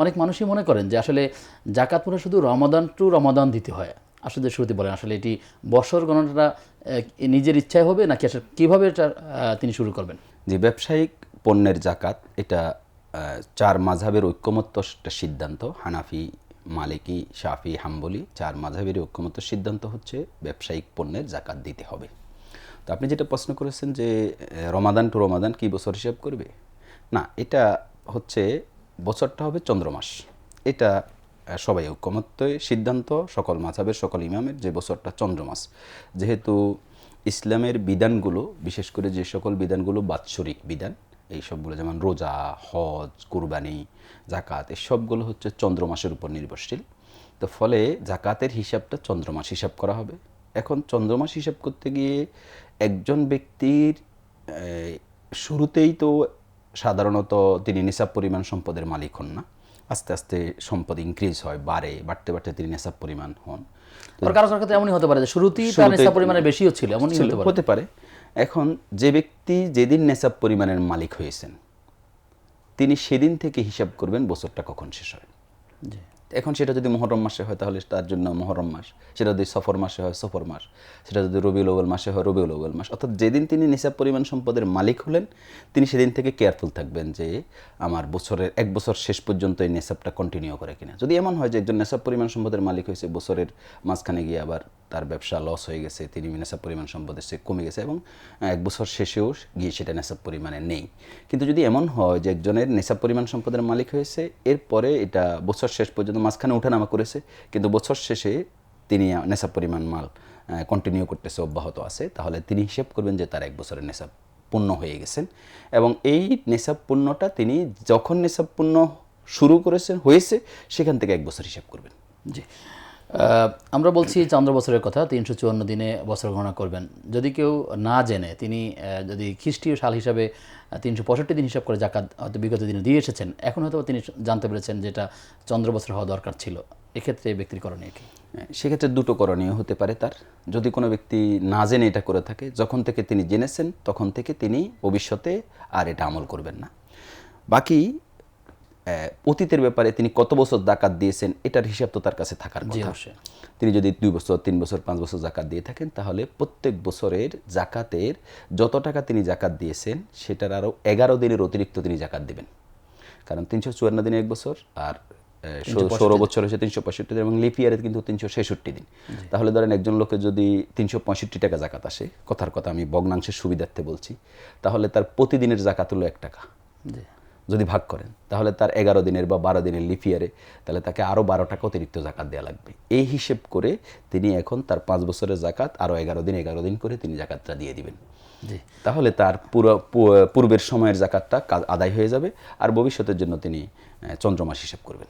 অনেক মানুষই মনে করেন যে আসলে জাকাত মনে শুধু রমাদান টু রমাদান দিতে হয়। আসলে শুরুতে বলেন আসলে এটি বছর গণনাটা নিজের ইচ্ছায় হবে নাকি আসলে কীভাবে এটা তিনি শুরু করবেন? যে ব্যবসায়িক পণ্যের জাকাত এটা চার মাযহাবের ঐক্যমত্য একটা সিদ্ধান্ত। হানাফি, মালিকি, শাফি, হাম্বলি চার মাযহাবের ঐক্যমত্য সিদ্ধান্ত হচ্ছে ব্যবসায়িক পণ্যের জাকাত দিতে হবে। তো আপনি যেটা প্রশ্ন করেছেন যে রমাদান টু রমাদান কি বছর হিসাব করবে? না, এটা হচ্ছে বছরটা হবে চন্দ্রমাস। এটা সবাই ঐক্যমত্য সিদ্ধান্ত, সকল মাযহাবের সকল ইমামের, যে বছরটা চন্দ্রমাস। যেহেতু ইসলামের বিধানগুলো, বিশেষ করে যে সকল বিধানগুলো বাৎসরিক বিধান, এই সবগুলো যেমন রোজা, হজ, কুরবানি, জাকাত, এই সবগুলো হচ্ছে চন্দ্রমাসের উপর নির্ভরশীল। তো ফলে জাকাতের হিসাবটা চন্দ্রমাস হিসাব করা হবে। এখন চন্দ্রমাস হিসাব করতে গিয়ে একজন ব্যক্তির শুরুতেই তো সাধারণত তিনি নিসাব পরিমাণ সম্পদের মালিক হন না। আস্তে আস্তে সম্পদ ইনক্রিজ হয়, বাড়তে বাড়তে তিনি নিসাব পরিমাণ হন। কারো ক্ষেত্রে এমনই হতে পারে যে শুরুতেই তার নেশা পরিমাণে বেশিও ছিল, এমনই হতে পারে। এখন যে ব্যক্তি যেদিন নেশাব পরিমাণের মালিক হয়েছেন তিনি সেদিন থেকে হিসাব করবেন বছরটা কখন শেষ হয়। এখন সেটা যদি মুহররম মাসে হয় তাহলে তার জন্য মুহররম মাস, সেটা যদি সফর মাসে হয় সফর মাস, সেটা যদি রবিউল আউয়াল মাসে হয় রবিউল আউয়াল মাস। অর্থাৎ যেদিন তিনি নিসাব পরিমাণ সম্পদের মালিক হলেন তিনি সেদিন থেকে কেয়ারফুল থাকবেন যে আমার বছরের এক বছর শেষ পর্যন্ত এই নেশাবটা কন্টিনিউ করে কিনা। যদি এমন হয় যে একজন নেশাব পরিমাণ সম্পদের মালিক হয়েছে, বছরের মাঝখানে গিয়ে আবার তার ব্যবসা লস হয়ে গেছে, তিনি নেশাব পরিমাণ সম্পদের সে কমে গেছে এবং এক বছর শেষেও গিয়ে সেটা নেশাব পরিমাণে নেই। কিন্তু যদি এমন হয় যে একজনের নেশাব পরিমাণ সম্পদের মালিক হয়েছে, এরপরে এটা বছর শেষ পর্যন্ত মাঝখানে ওঠানামা করেছে, কিন্তু বছর শেষে তিনি নেশাব পরিমাণ মাল কন্টিনিউ করতেছে, অব্যাহত আছে, তাহলে তিনি হিসেব করবেন যে তার এক বছরের নেশাব পূর্ণ হয়ে গেছেন। এবং এই নেশাব পূর্ণটা তিনি যখন নেশাব পূর্ণ শুরু করেছেন হয়েছে সেখান থেকে এক বছর হিসাব করবেন। জি, আমরা বলছি চন্দ্র বছরের কথা, 354 দিনে বছর গণনা করবেন। যদি কেউ না জেনে তিনি যদি খ্রিস্টীয় সাল হিসাবে 365 দিন হিসাব করে জাকাত হয়তো বিগত দিনে দিয়ে এসেছেন, এখন হয়তো তিনি জানতে পেরেছেন যেটা চন্দ্র বছর হওয়া দরকার ছিল, এক্ষেত্রে ব্যক্তির করণীয় কি? সেক্ষেত্রে দুটো করণীয় হতে পারে তার। যদি কোনো ব্যক্তি না জেনে এটা করে থাকে, যখন থেকে তিনি জেনেছেন তখন থেকে তিনি ভবিষ্যতে আর এটা আমল করবেন না। বাকি অতীতের ব্যাপারে তিনি কত বছর জাকাত দিয়েছেন এটার হিসাব তো তার কাছে থাকার কথা। তিনি যদি 2 বছর, 3 বছর, 5 বছর জাকাত দিয়ে থাকেন তাহলে প্রত্যেক বছরের জাকাতের যত টাকা তিনি জাকাত দিয়েছেন সেটার আরও 11 দিনের অতিরিক্ত তিনি জাকাত দিবেন। কারণ 354 দিনে এক বছর, আর 16 বছর হচ্ছে 365 দিন, এবং লিপ ইয়ারে কিন্তু 366 দিন। তাহলে ধরেন একজন লোকের যদি 365 টাকা জাকাত আসে, কথার কথা আমি ভগ্নাংশের সুবিধার্থে বলছি, তাহলে তার প্রতিদিনের জাকাত হলো 1 টাকা। যদি ভাগ করেন তাহলে তার 11 দিনের বা 12 দিনের লিপ ইয়ারে তাহলে তাকে আরও 12 টাকা অতিরিক্ত জাকাত দেওয়া লাগবে। এই হিসেব করে তিনি এখন তার 5 বছরের জাকাত আরও 11 দিন করে তিনি জাকাতটা দিয়ে দিবেন। তাহলে তার পূর্বের সময়ের জাকাতটা আদায় হয়ে যাবে, আর ভবিষ্যতের জন্য তিনি চন্দ্রমাস হিসাব করবেন।